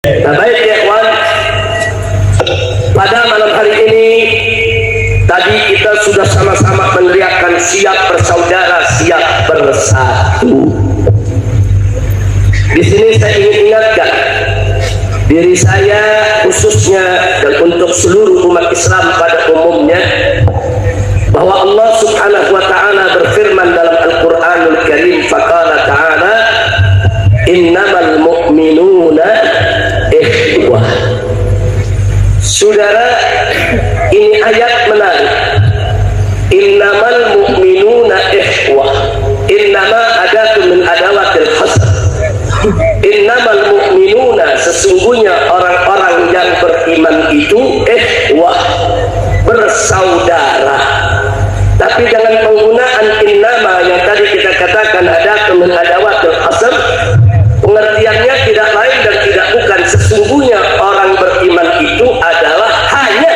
Nah, baik ya kawan, pada malam hari ini tadi kita sudah sama-sama meneriakkan siap bersaudara, siap bersatu. Di sini saya ingin ingatkan diri saya khususnya dan untuk seluruh umat Islam pada umumnya, bahwa Allah Subhanahu wa taala berfirman dalam Al-Qur'anul Karim, faqala ta'ala innamal mu'minuna ikhwah. Saudara, ini ayat menarik. Innamal mu'minuna ikhwah. Innama adatun min adawatil hasr. Innamal mu'minuna, sesungguhnya orang-orang yang beriman itu ikhwah, bersaudara. Tapi jangan penggunaan innama yang tadi kita katakan adatun min adawatil hasr. Pengertiannya tidak lain dan tidak bukan, sesungguhnya orang beriman itu adalah hanya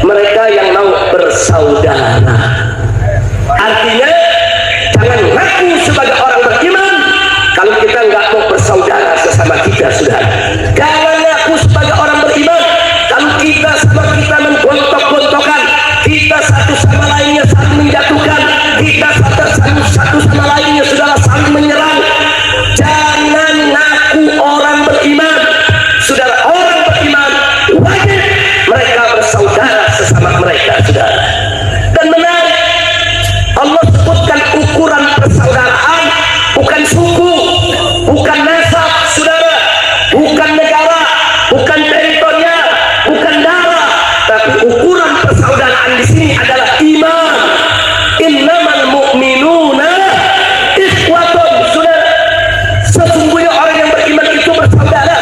mereka yang mau bersaudara. Artinya jangan ngaku sebagai orang beriman kalau kita nggak mau bersaudara sesama kita, saudara. Jangan ngaku sebagai orang beriman kalau kita sama kita menggontok-gontokan, kita satu sama lainnya saling menjatuhkan, kita satu sama lainnya saudara saling menyerang. Jangan ngaku orang beriman, saudara. Orang beriman wajib mereka bersaudara sesama mereka, saudara. Dan menarik, Allah sebutkan ukuran persaudaraan bukan suku, bukan nasab, saudara, bukan negara, bukan teritorial, bukan darah, tapi ukuran persaudaraan di sini adalah iman. Innamal mu'minuna ikhwatun, saudara. Sesungguhnya orang yang beriman itu bersaudara.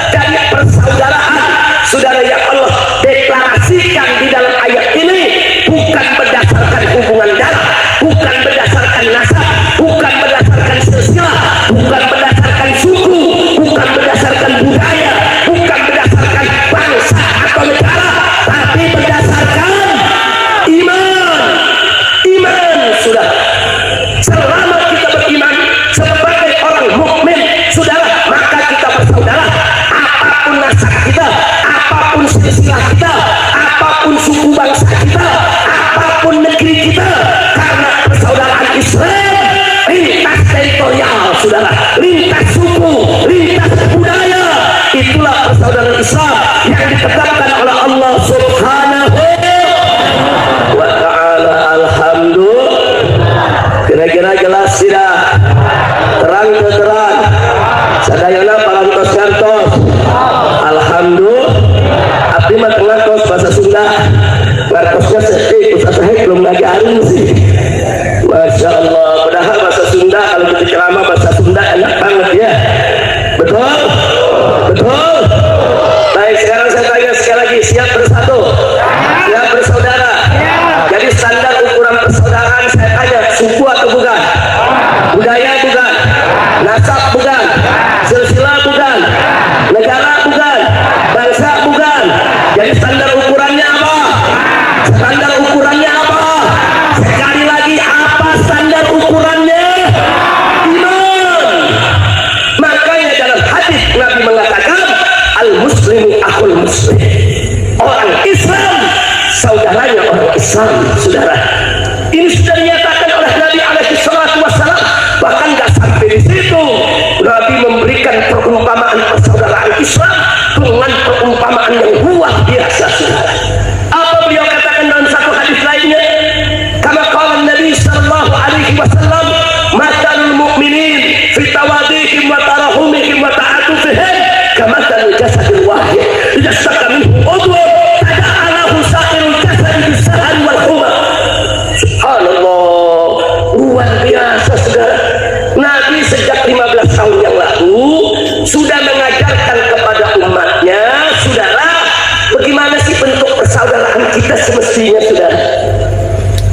Dari persaudaraan, saudara, yang Allah deklarasikan di dalam ayat ini bukan berdasarkan hubungan darah, bukan berdasarkan nasab, bukan berdasarkan silsilah, bukan berdasarkan suku, bukan berdasarkan budaya, bukan berdasarkan bangsa atau negara, tapi berdasarkan iman. Iman, saudara. Selama kita beriman sebagai orang mukmin, saudara, maka kita bersaudara. Apapun nasab kita, apapun silsilah kita, apapun suku bangsa kita, apapun negeri kita, karena persaudaraan Islam lintas teritorial, saudara, lintas suku, lintas budaya. Itulah persaudaraan Islam yang ditetapkan oleh Allah Subhanahu wa ta'ala. Alhamdulillah. Kira-kira jelas tidak? Terang ke terang. Sadayana parantos ngantos. Alhamdulillah. Abdi mah ngantos bahasa Sunda. Ngantosnya sedih, usaha belum ngajarin sih. Masya Allah. Padahal bahasa Sunda kalau kita ceramah bahasa Sunda enak banget ya. Betul? Betul? Baik, sekarang saya tanya sekali lagi, siap bersatu? Siap bersaudara? Jadi standar ukuran persaudaraan saya tanya, suku atau bukan? Budaya bukan? Nasab bukan? Silsilah bukan? Negara bukan? Bangsa bukan? Jadi standar ukurannya apa? Standar ukurannya apa? Sekali lagi, apa standar ukurannya? Iman. Makanya dalam hadis Nabi mengatakan al-muslimu akhul muslim. Orang Islam saudaranya orang Islam, saudara. Ini sudah dinyatakan oleh Nabi alaihi salatu wassalam. Bahkan nggak sampai di situ, Nabi memberikan perumpamaan persaudaraan Islam dengan perumpamaan yang luar biasa, saudara. Apa beliau katakan dalam satu hadis lainnya? Kama qala Nabi sallallahu alaihi wasallam, matalul mu'minin fi tawadihim wa tarahumihim wa ta'atufihim kamathal jasadil wahid idza shaka minhu udwun tada'alahu sa'irul jasad bis-sahari wal humma. Subhanallah, luar biasa, saudara. Nabi sejak 15 tahun yang lalu sudah mengajarkan kepada umatnya, saudara, bagaimana sih bentuk persaudaraan kita semestinya, saudara.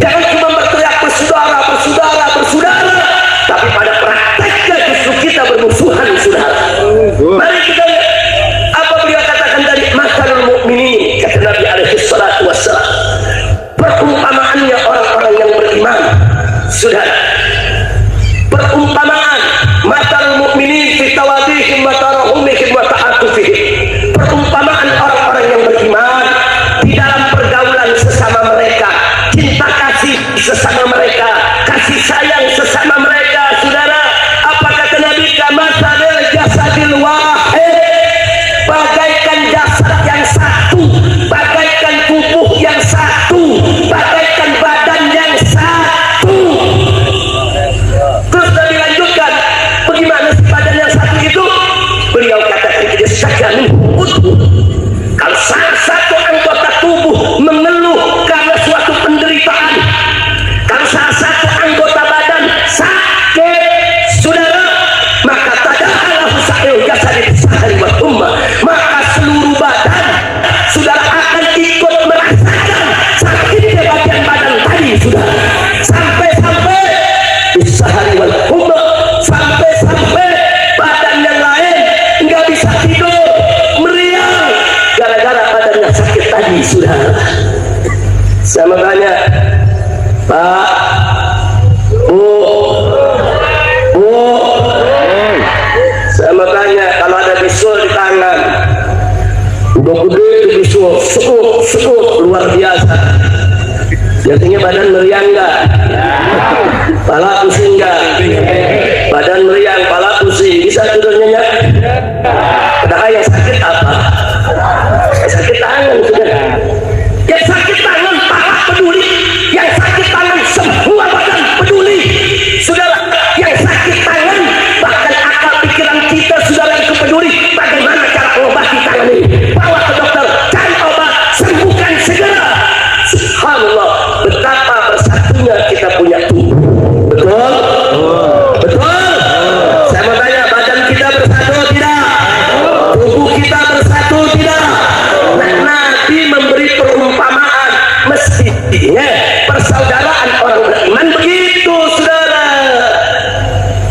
Jangan cuma berteriak bersaudara, bersaudara, bersaudara, tapi pada prakteknya justru kita bermusuhan, saudara. Mari kita lihat apa beliau katakan tadi, masalul saudara. Saya tanya, Pak, Bu, saya tanya, kalau ada bisul di tangan, udah gede itu bisul, sekut luar biasa. Biasanya badan meriang nggak? Pala pusing nggak? Badan meriang, pala pusing, bisa tidur nyenyak? Padahal yang sakit apa? Sakit tangan sudah. Yang sakit tangan pala peduli, yang sakit tangan semua badan peduli. Saudara, yang sakit tangan bahkan akal pikiran kita saudara itu peduli. Bagaimana cara mengobati tangan ini? Bawa ke dokter, cari obat, sembuhkan segera. Subhanallah, betapa bersatunya kita punya tubuh. Betul? Betul? Saya mau tanya, badan kita bersatu tidak? Tubuh kita bersatu tidak? Nah, Nabi memberi perumpamaan, mestinya persaudaraan orang beriman begitu, saudara.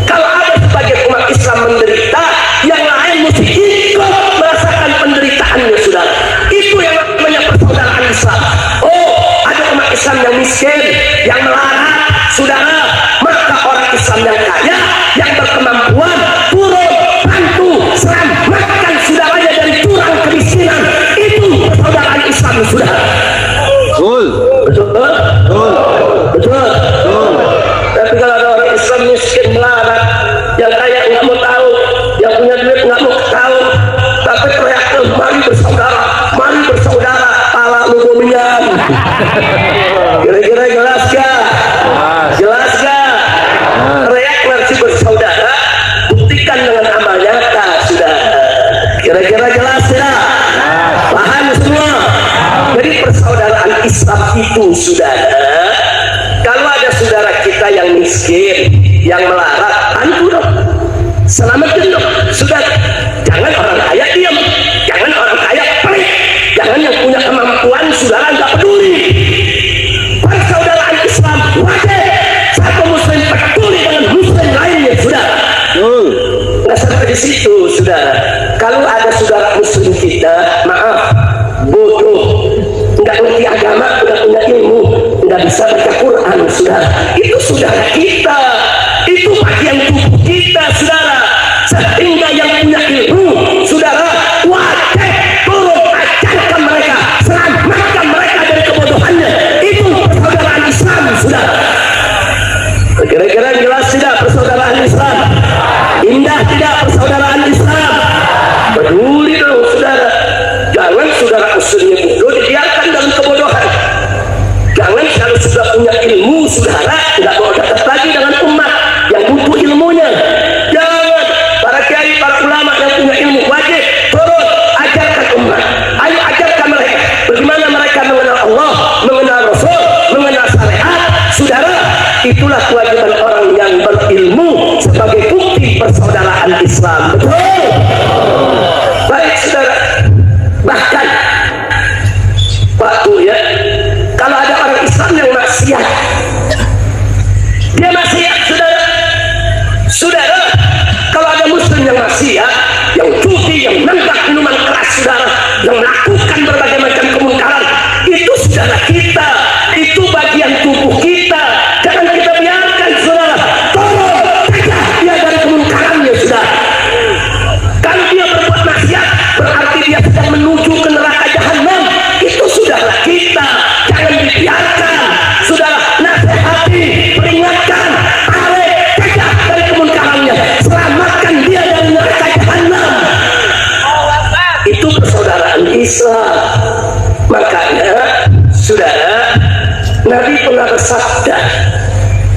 Kalau ada sebagian umat Islam menderita, yang lain mesti ikut merasakan penderitaannya, saudara. Itu yang namanya persaudaraan Islam. Oh, ada umat Islam yang miskin, yang melarat, saudara, maka orang Islam yang kaya, yang berkemampuan, turun, bantu, selamatkan saudaranya dari jurang kemiskinan. Itu persaudaraan Islam, saudara. Betul. Betul? Betul. Betul? Betul. Tapi kalau ada orang Islam miskin melarat, yang kaya nggak mau tahu, yang punya duit nggak mau tahu, tapi teriaknya, mari bersaudara, pala lu gomian. Kira-kira jelas gak? Jelas gak? Teriak mari bersaudara, buktikan dengan amal nyata, sudah. Kira-kira jelas ya? Paham semua? Jadi persaudaraan Islam itu, saudara, kalau ada saudara kita yang miskin, yang melarat, bantu dong, selamatin dong, saudara. Jangan orang kaya diam, jangan orang kaya pelit, jangan yang punya kemampuan saudara nggak peduli. Persaudaraan Islam wajib satu muslim peduli dengan muslim lainnya, saudara. Nggak sampai di situ, saudara. Kalau ada saudara muslim kita, maaf, bodoh, nggak ngerti agama, nggak punya ilmu, nggak bisa baca Quran, saudara, itu saudara kita, itu bagian tubuh kita, saudara. Sehingga yang punya ilmu, saudara, wajib turun ajarkan mereka, selamatkan mereka dari kebodohannya. Itu persaudaraan Islam, saudara. Kira-kira jelas tidak persaudaraan Islam? Indah tidak persaudaraan Islam? Peduli dong, saudara. Jangan saudara usulnya bodoh dibiarkan dalam kebodohan. Jangan kalau sudah punya ilmu, saudara, tidak mau dekat lagi dengan umat yang butuh ilmunya. Jangan. Para kiai, para ulama yang punya ilmu wajib turun ajarkan umat. Ayo ajarkan mereka bagaimana mereka mengenal Allah, mengenal Rasul, mengenal syariat, saudara. Itulah kewajiban orang yang berilmu sebagai bukti persaudaraan Islam. Betul? Baik, saudara. Bahkan waktu ya, kalau ada orang Islam yang maksiat, dia maksiat, saudara. Saudara, kalau ada muslim yang maksiat, yang judi, yang nenggak minuman keras, saudara, yang melakukan berbagai macam kemungkaran, itu saudara kita, itu bagian tubuh kita. Jangan kita biarkan, saudara. Tolong cegah dia dari kemungkarannya, saudara. Kalau dia berbuat maksiat, berarti dia sedang menuju ke neraka jahanam. Itu saudara kita, jangan dibiarkan, saudara. Nasihati, peringatkan, tarik, cegah dari kemunkarannya, selamatkan dia dari neraka jahanam. Itu persaudaraan Islam. Makanya, saudara, Nabi pernah bersabda,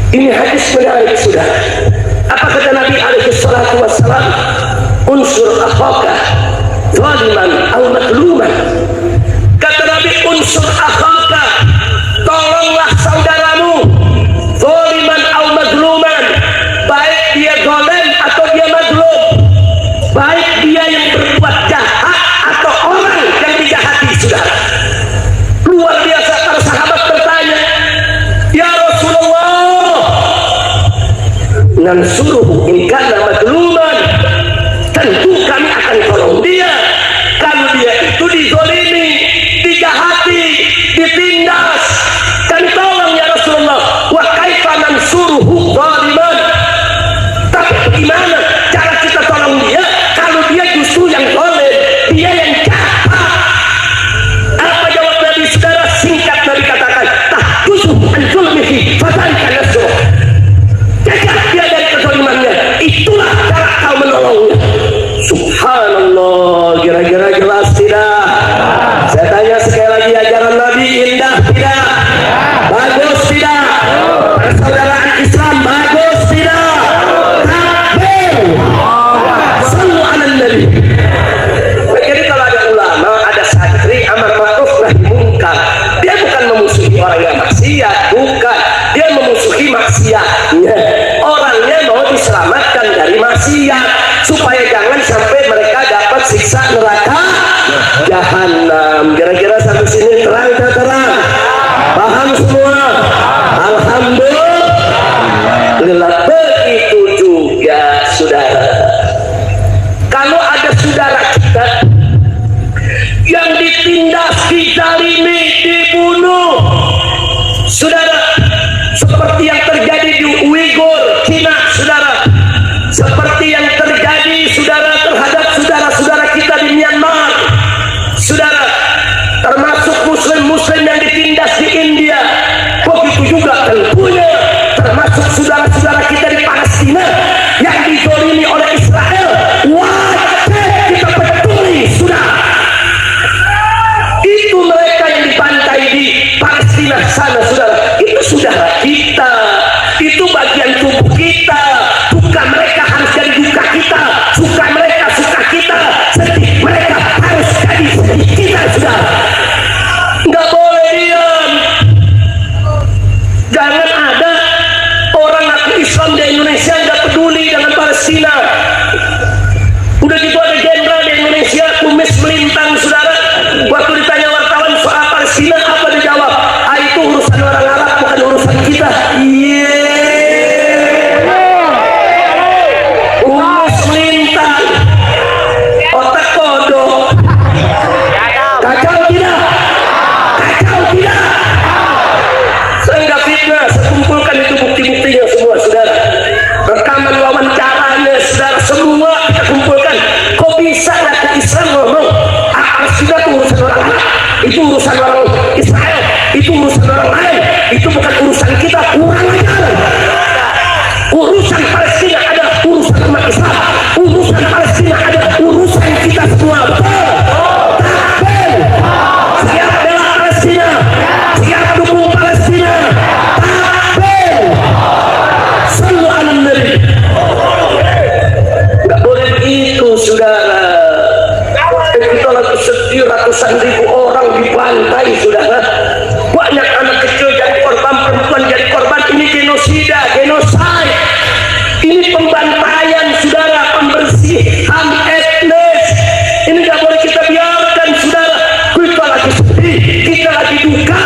ini hadis menarik, saudara. Apa kata Nabi alaihi salatu wassalam? Unsur akhaka zaliman au madluman. Kata Nabi, unsur akhaka, tolonglah saudaramu, zaliman au madluman, baik dia zalim atau dia madlum, baik dia yang berbuat jahat atau orang yang dijahati, saudara. Luar biasa, para sahabat bertanya, ya Rasulullah, nansuruhu in kana madluman, tentu kami akan tolong dia kalau dia itu dizolimi, dijahati, itu urusan orang Israel, itu urusan orang lain, itu bukan urusan kita. Kurang ajar. Urusan Palestina adalah urusan umat Islam, urusan Palestina adalah urusan kita semua. Betul? Takbir. Siap bela Palestina, siap dukung Palestina. Takbir. Sallu ala Nabi. Nggak boleh begitu, saudara. Kita lagi sedih, ratusan ribu orang dibantai, saudara. Banyak anak kecil jadi korban, perempuan jadi korban. Ini genosida, genosid. Ini pembantaian, saudara, pembersihan etnis. Ini nggak boleh kita biarkan, saudara. Kita lagi sedih, kita lagi duka.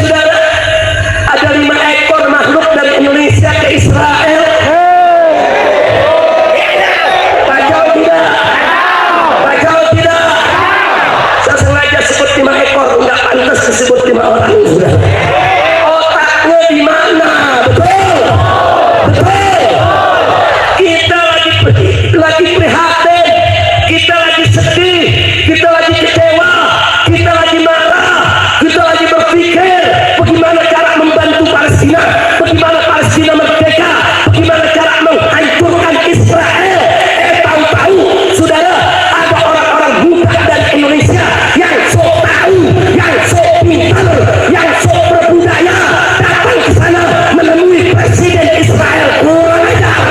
Saudara, ada 5 ekor makhluk dari Indonesia ke Israel. Kacau tidak? Kacau tidak? Saya sengaja sebut 5 ekor, nggak pantas disebut 5 orang, saudara. Otaknya di mana? Betul? Betul? Kita lagi prihatin, kita lagi sedih, kita lagi kecewa, kita lagi marah, kita lagi berpikir bagaimana cara membantu Palestina, bagaimana Palestina merdeka, bagaimana cara menghancurkan Israel. Tahu-tahu, saudara, ada orang-orang buta dari Indonesia yang sok tahu, yang sok pintar, yang sok berbudaya, datang ke sana menemui Presiden Israel. Kurang ajar.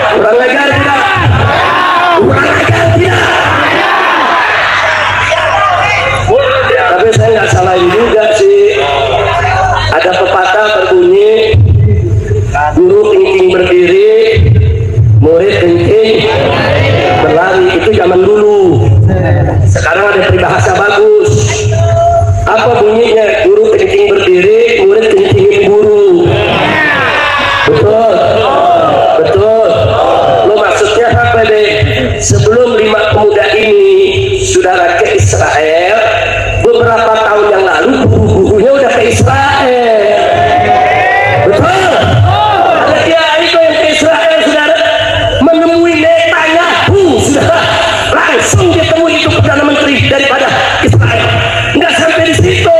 Kurang ajar tidak? Kurang ajar tidak? Tapi saya nggak salahin juga sih. Ada pepatah berbunyi, guru kencing berdiri, murid kencing berlari. Itu zaman dulu. Sekarang ada peribahasa bagus. Apa bunyinya? Guru kencing berdiri, murid kencingin guru. Betul? Betul? Lo maksudnya apa deh? Sebelum 5 pemuda ini, saudara, ke Israel, beberapa tahun yang lalu guru-gurunya udah ke Israel. Betul? Ada kiai itu yang ke Israel, saudara, menemui Netanyahu, saudara. Langsung dia temui itu Perdana Menteri daripada Israel. Nggak sampai di situ,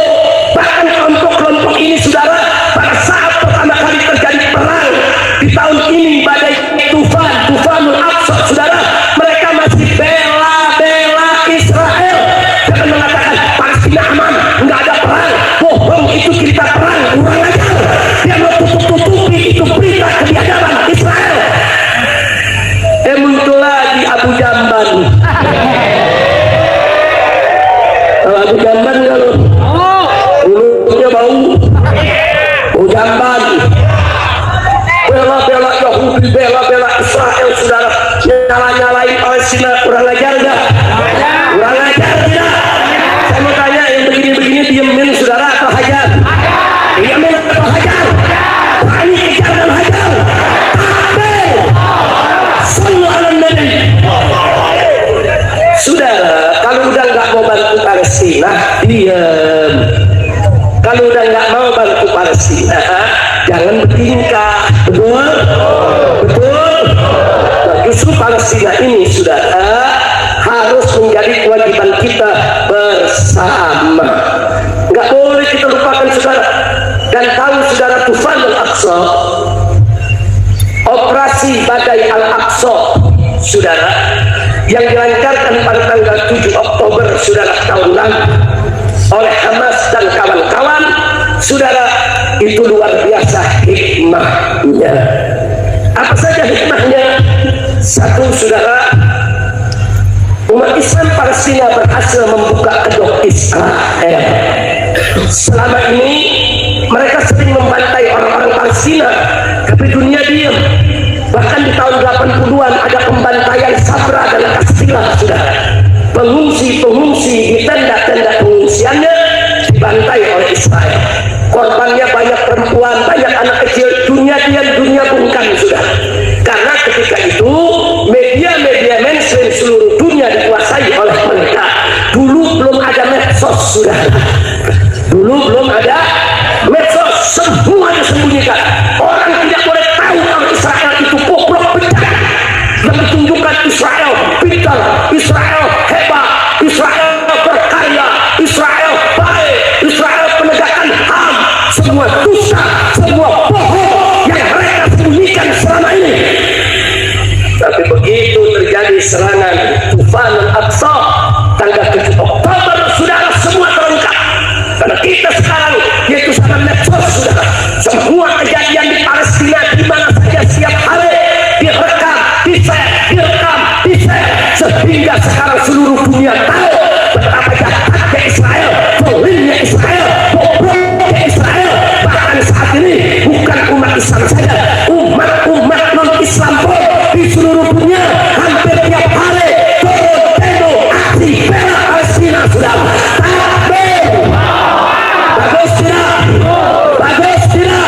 bahkan kelompok-kelompok ini, saudara, pada saat pertama kali terjadi perang di tahun ini, badai Tufanul Aqsa, saudara, mereka masih bela Israel dengan mengatakan Palestina aman, nggak ada perang. Bohong, itu cerita perang. Kurang ajar. Dia mau tutup-tutupi itu berita kebiadaban Israel. Muncul lagi Abu Jamban. Abu Jamban kalau mulutnya bau. Abu Jamban bela Yahudi, bela Israel, saudara. Nyala-nyalain Palestina. Kurang ajar enggak? Kurang ajar tidak? Saya mau tanya, yang begini-begini diemin, saudara, atau hajar? Diemin atau hajar? Berani kejar dan hajar. Takbir. Sallu ala Nabi. Saudara, kalau udah nggak mau bantu Palestina, diam. Kalau udah nggak mau bantu Palestina, jangan bertingkah. Betul? Betul? Nah, justru Palestina ini, saudara, harus menjadi kewajiban kita bersama. Nggak boleh kita lupakan, saudara. Dan tahu, saudara, Tufanul Aqsa, operasi badai Al-Aqsa, saudara, yang dilancarkan pada tanggal 7 Oktober, saudara, tahun lalu oleh Hamas dan kawan-kawan, saudara, itu luar biasa hikmahnya. Apa saja hikmahnya? Satu, saudara, umat Islam Palestina berhasil membuka kedok Israel. Selama ini mereka sering membantai orang-orang Palestina, tapi dunia diam. Bahkan di tahun 80-an ada pembantaian Sabra dan Kasila, saudara. Pengungsi-pengungsi di tenda-tenda pengungsiannya dibantai oleh Israel. Korbannya banyak perempuan, banyak anak kecil. Dunia diam, dunia bungkam, saudara. Karena ketika itu media-media mainstream seluruh dunia dikuasai oleh mereka. Dulu belum ada medsos, saudara. Dulu belum ada medsos, semua disembunyikan. Orang tidak boleh tahu kalau Israel itu bobrok pecah. Yang ditunjukkan Israel pintar, Israel hebat, Israel hingga sekarang seluruh dunia tahu betapa jahatnya Israel, zolimnya Israel, bobroknya Israel. Bahkan saat ini bukan umat Islam saja, umat-umat non-Islam pun di seluruh dunia hampir tiap hari turun demo aksi bela Palestina. Sudah bagus tidak? Bagus tidak?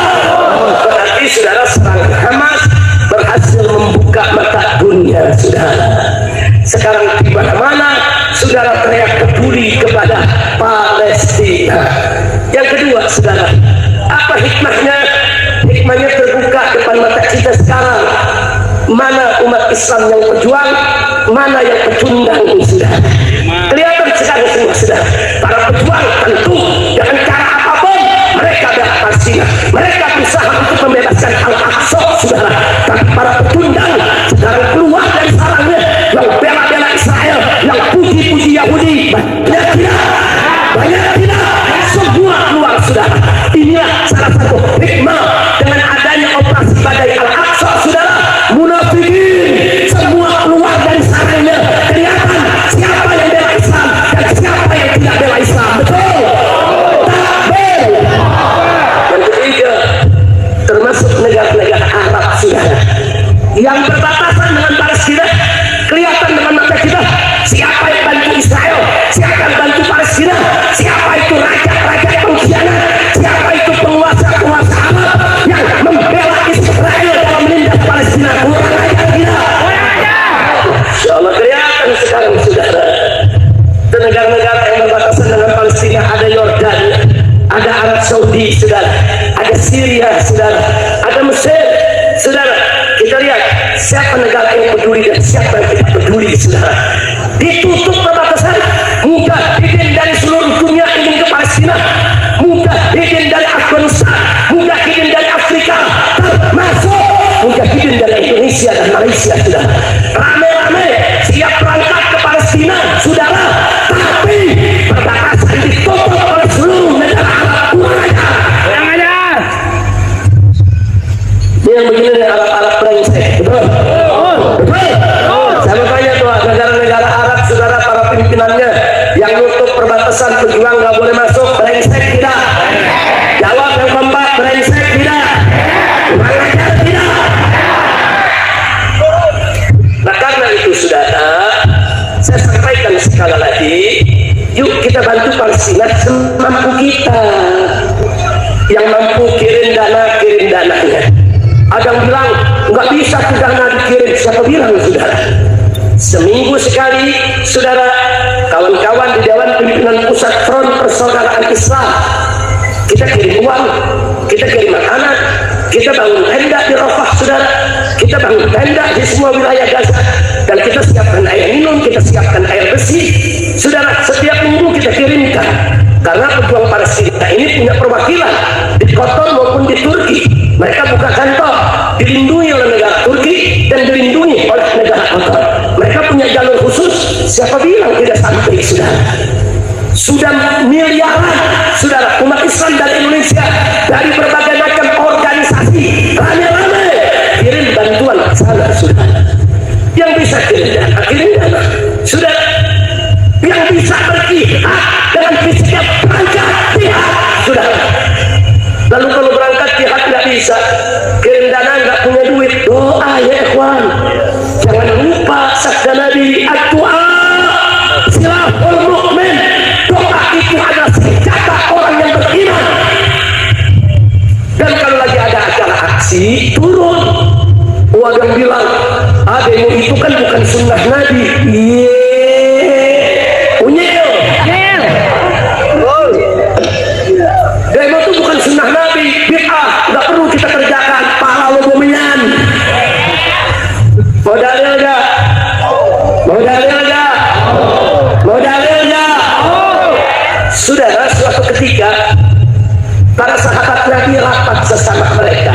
Berarti saudara, serangan Hamas berhasil membuka mata dunia, saudara. Sekarang di mana-mana saudara teriak peduli kepada Palestina. Yang kedua, saudara, apa hikmahnya? Hikmahnya terbuka depan mata kita sekarang. Mana umat Islam yang berjuang, mana yang pecundang, saudara. Kelihatan sekarang semua, saudara. Para pejuang tentu dengan cara apapun mereka bela Palestina, mereka berusaha untuk membebaskan Al-Aqsa, saudara. Tapi para pecundang sekarang keluar dari sarangnya, yang bela-bela Israel, yang puji-puji Yahudi, banyak tidak, semua keluar, saudara. Inilah salah satu hikmah dengan adanya operasi badai Al-Aqsa, saudara. Munafikin semua keluar dari sarangnya, kelihatan siapa yang bela Islam dan siapa yang tidak bela Islam. Betul? Takbir. Yang ketiga, termasuk negara-negara Arab, saudara, yang berbatasan dengan Palestina, kelihatan dengan mata kita siapa yang bantu Israel, siapa yang bantu Palestina, siapa itu raja-raja pengkhianat, siapa itu penguasa-penguasa Arab yang membela Israel dalam menindas Palestina. Kurang aja tidak? Insya Allah kelihatan sekarang, saudara. Dan negara-negara yang berbatasan dengan Palestina ada Yordan, ada Arab Saudi, saudara, ada Syria, saudara, ada Mesir, saudara. Kita lihat siapa negara yang peduli dan siapa yang tidak peduli, saudara. Ditutup perbatasan, mujahidin dari seluruh dunia ingin ke Palestina, mujahidin dari Afghanistan, mujahidin dari Afrika, termasuk mujahidin dari Indonesia dan Malaysia, saudara. Rame-rame siap berangkat ke Palestina, saudara. Tapi perbatasan ditutup oleh seluruh negara Arab. Kurang ajar. Ini yang begini nih, Arab-Arab brengsek, betul? Betul? Saya tanya tuh negara-negara Arab, saudara, para pimpinannya yang nutup perbatasan, pejuang nggak boleh masuk, brengsek tidak? Jawab yang keempat, brengsek tidak? Kurang ajar tidak? Nah karena itu, saudara, saya sampaikan sekali lagi, yuk kita bantu Palestina semampu kita. Yang mampu kirim dananya. Ada yang bilang nggak bisa tuh dana dikirim. Siapa bilang, saudara? Seminggu sekali, saudara, kawan-kawan di Dewan Pimpinan Pusat Front Persaudaraan Islam, kita kirim uang, kita kirim makanan, kita bangun tenda di Rafah, saudara, kita bangun tenda di semua wilayah Gaza, dan kita siapkan air minum, kita siapkan air bersih, saudara. Setiap minggu kita kirimkan, karena pejuang Palestina ini punya perwakilan di Kotor maupun di Turki. Mereka buka kantor, dilindungi oleh negara Turki dan dilindungi oleh negara Kotor. Mereka punya jalur khusus. Siapa bilang tidak sampai, saudara? Sudah miliaran, saudara, umat Islam dari Indonesia, dari berbagai macam organisasi, rame-rame kirim bantuan ke sana, saudara. Yang bisa kirim dana, saudara. Yang bisa berjihad dengan fisiknya berangkat jihad, saudara. Lalu kalau berangkat jihad nggak bisa, kirim dana nggak punya duit, doa ya ikhwan. Jangan lupa sabda Nabi, doa silahul mu'min. Doa itu adalah senjata orang yang beriman. Dan kalau lagi ada acara aksi, turun. Ada yang bilang, demo itu kan bukan sunnah Nabi. Unyil. Demo itu bukan sunnah Nabi, bid'ah, nggak perlu kita kerjakan. Pahala lo bumian. Mau dalil gak? Saudara, suatu ketika para sahabat Nabi rapat sesama mereka.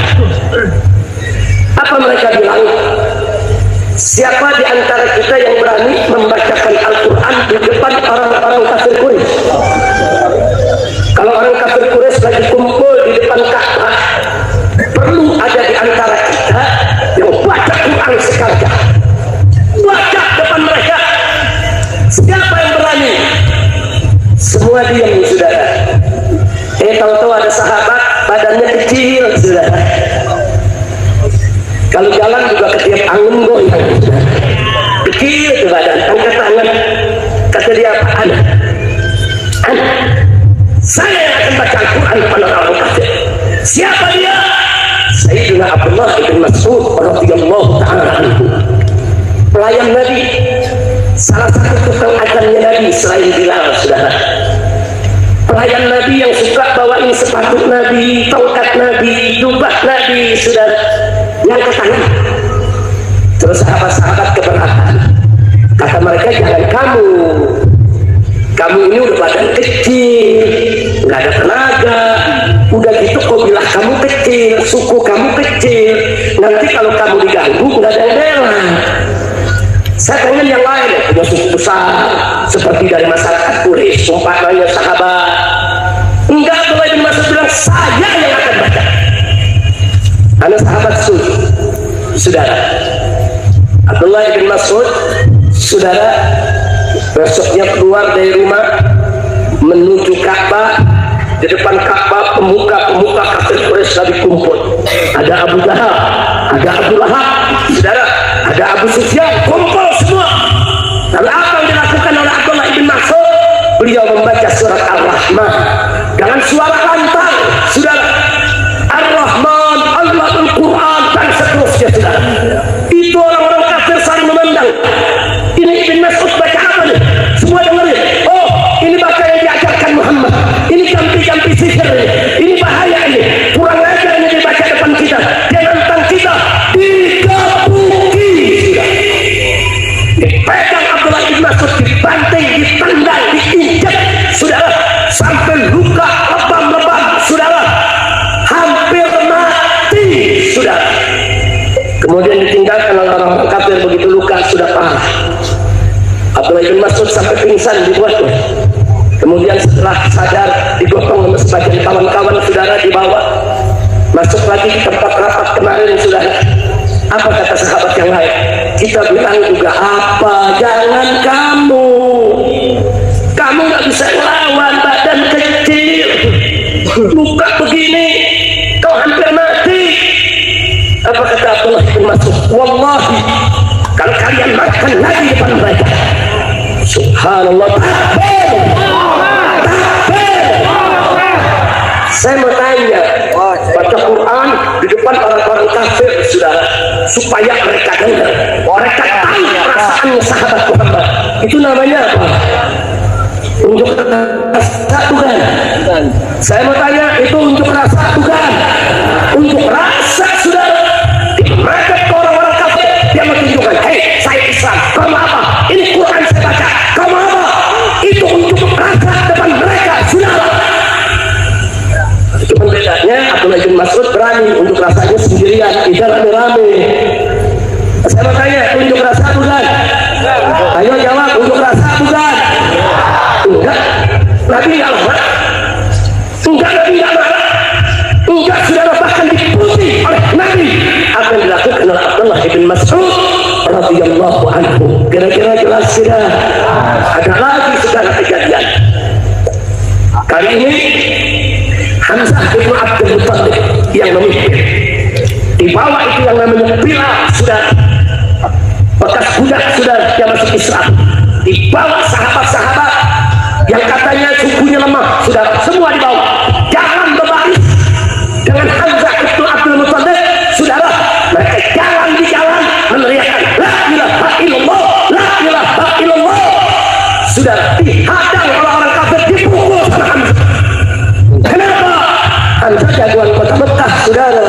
Apa mereka bilang? Siapa di antara kita yang berani membacakan Al-Quran di depan orang-orang kafir Quraisy? Kalau orang kafir Quraisy lagi kumpul di depan Ka'bah, perlu ada di antara kita yang baca Quran sekalian. Baca depan mereka, semua diam saudara. Tahu-tahu ada sahabat badannya kecil saudara, kalau jalan juga ketiap angin goyang, kecil itu badan, angkat tangan, kata dia apa? Anak, saya yang akan baca Al-Quran kepada orang kafir. Siapa dia? Sayyidina Abdullah bin Mas'ud radhiyallahu ta'ala anhu, pelayan Nabi, salah satu tukang ajarnya Nabi selain Bilal saudara. Pelayan Nabi yang suka bawain sepatu Nabi, tongkat Nabi, jubah Nabi saudara, yang ke tangan. Terus sahabat-sahabat keberatan, kata mereka, jangan kamu ini udah badan kecil, nggak ada tenaga, udah gitu kau bilang kamu kecil, suku kamu kecil, nanti kalau kamu diganggu nggak ada yang bela. Saya pengen yang lain ya, punya suku besar seperti dari masyarakat Quraisy, umpamanya sahabat. Enggak, Abdullah bin Mas'ud bilang saya yang akan baca. Anak sahabat saudara Abdullah bin Mas'ud saudara besoknya keluar dari rumah menuju Ka'bah. Di depan Ka'bah pemuka kafir Quraisy lagi kumpul. Ada Abu Jahal, ada Abu Lahab, saudara, ada Abu Sufyan, kumpul semua. Lalu apa yang dilakukan oleh Abdullah bin Mas'ud? Beliau membaca surat Ar-Rahman dengan suara lantang, saudara. Ar-Rahman, Allahul Quran, dan seterusnya, saudara. Itu orang-orang kafir saling memandang. Ini Ibn Mas'ud baca apa nih? Semua dengerin. Oh, ini baca yang diajarkan Muhammad. Ini jampi-jampi sihir ini bahaya ini. Kurang ajar ini dibaca depan kita. Dia nantang kita, digebuki, dipegang Abdullah bin Mas'ud, dibanting, ditendang, diinjak, saudara, sampai luka lebam-lebam, saudara, hampir mati, saudara. Kemudian ditinggalkan oleh orang-orang kafir, begitu luka sudah parah. Abdullah bin Mas'ud sampai pingsan dibuatnya. Kemudian setelah sadar digotong sama sebagian kawan-kawan saudara, dibawa masuk lagi di tempat rapat kemarin saudara. Apa kata sahabat yang lain? Kita bilang juga apa? Jangan kamu nggak bisa melawan, badan kecil, luka begini, kau hampir mati. Apa kata Abdullah bin Mas'ud? Wallahi, kalau kalian makan lagi depan mereka, subhanallah, takbir. Saya mau tanya, baca Quran di depan orang-orang kafir saudara, supaya mereka dengar, mereka tahu perasaannya sahabat Muhammad. Itu namanya apa? Unjuk rasa bukan? Saya mau tanya, itu unjuk rasa bukan? Unjuk rasa saudara. Dimakan ke orang-orang kafir, dia menunjukkan, hei saya Islam, kamu apa? Ini Quran saya baca, kamu apa? Itu unjuk rasa depan mereka saudara. Cuma bedanya Abdullah bin Mas'ud berani unjuk rasanya sendirian, tidak rame-rame. Saya mau tanya, unjuk rasa bukan? Ayo jawab, unjuk rasa bukan? Enggak. Nabi enggak marah. Enggak, Nabi enggak marah. Enggak, saudara, bahkan dipuji oleh Nabi. Apa yang dilakukan oleh Abdullah bin Mas'ud radhiyallahu anhu. Kira-kira jelas tidak? Ada lagi saudara kejadian. Kali ini Hamzah bin Abdul Muttalib yang memimpin. Di bawah itu yang namanya Bilal, saudara, bekas budak saudara yang masuk Islam. Di bawah sahabat-sahabat yang katanya sukunya lemah, saudara, semua di bawah. Jangan berbaris dengan Hamzah bin Abdul Muttalib, saudara. Mereka jalan di jalan meneriakkan la ilaha illallah, la ilaha illallah. Saudara, dihadang orang-orang kafir, dipukul sama Hamzah. Kenapa? Hamzah jagoan kota Mekah, saudara.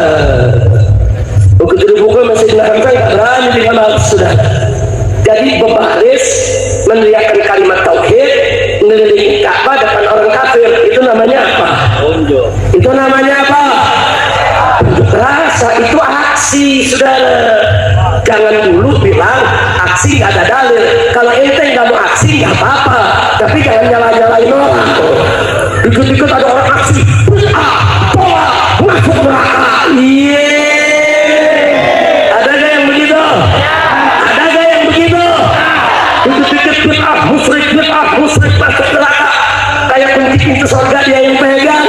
Begitu dipukul masih Hamzah nggak berani dihamal, saudara. Jadi berbaris meneriakkan kalimat tauhid, mengelilingi Ka'bah depan orang kafir, itu namanya apa? Unjuk. Itu namanya apa? Unjuk rasa, itu aksi, saudara. Jangan dulu bilang aksi nggak ada dalil. Kalau ente nggak mau aksi nggak apa-apa, tapi jangan nyala-nyalain orang. Ikut-ikut ada orang aksi, tolak, masuk neraka. Iya. Ada nggak yang begitu? Ada nggak yang begitu? Ikut-ikut bid'ah, musyrik masuk neraka. Kayak nanti pintu surga dia yang pegang.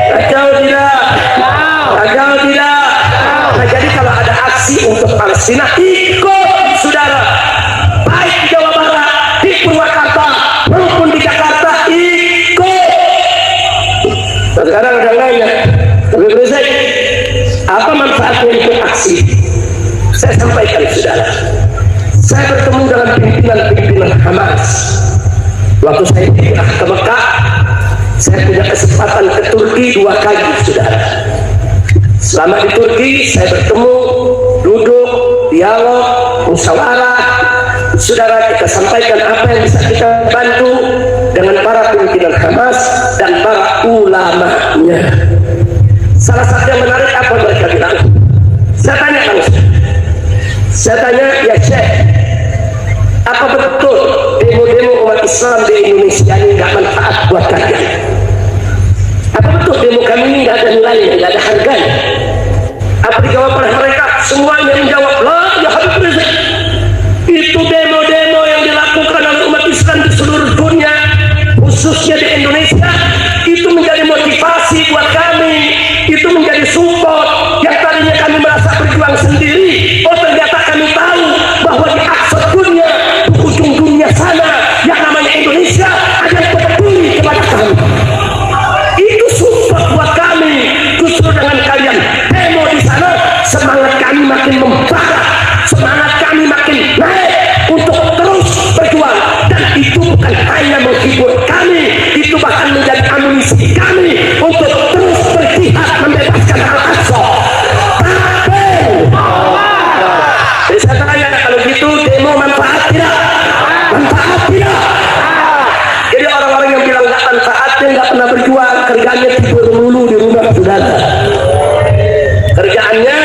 Kacau tidak? Kacau tidak? Nah, jadi kalau ada aksi untuk Palestina, ikut saudara. Baik di Jawa Barat, di Purwakarta, maupun di Jakarta, ikut. Nah, sekarang ada nanya, Habib Rizik, apa manfaatnya ikut aksi? Saya sampaikan saudara. Saya bertemu dengan pimpinan Hamas. Waktu saya pindah ke Mekah, saya punya kesempatan ke Turki 2 kali, saudara. Selama di Turki, saya bertemu, duduk, dialog, musyawarah. Saudara, kita sampaikan apa yang bisa kita bantu dengan para pimpinan Hamas dan para ulamanya. Salah satu yang menarik apa mereka bilang? Saya tanya langsung. Saya tanya, ya Syekh, apa betul demo-demo umat Islam di Indonesia ini nggak manfaat buat kalian? Apa betul demo kami ini nggak ada nilainya, nggak ada harganya? Apa dijawab oleh mereka? Semuanya menjawab, lah ya Habib Rizik, itu demo-demo yang dilakukan oleh umat Islam di seluruh dunia, khususnya di Indonesia, itu menjadi motivasi buat kami, itu menjadi support. Yang tadinya kami merasa berjuang sendiri, oh ternyata kami tahu bahwa di aksar dunia, di ujung dunia sana, yang namanya Indonesia, ada yang peduli kepada kami. Itu support buat kami. Justru dengan kalian demo di sana, semangat kami makin membara, semangat kami makin naik untuk terus berjuang. Dan itu bukan hanya menghibur kami, itu bahkan menjadi amunisi kami untuk terus berjihad membebaskan Al-Aqsa. Jadi saya tanya, kalau gitu demo manfaat tidak? Manfaat tidak? Jadi orang-orang yang bilang nggak manfaatnya, nggak pernah berjuang, kerjanya tidur dulu di rumah saudara. Kerjaannya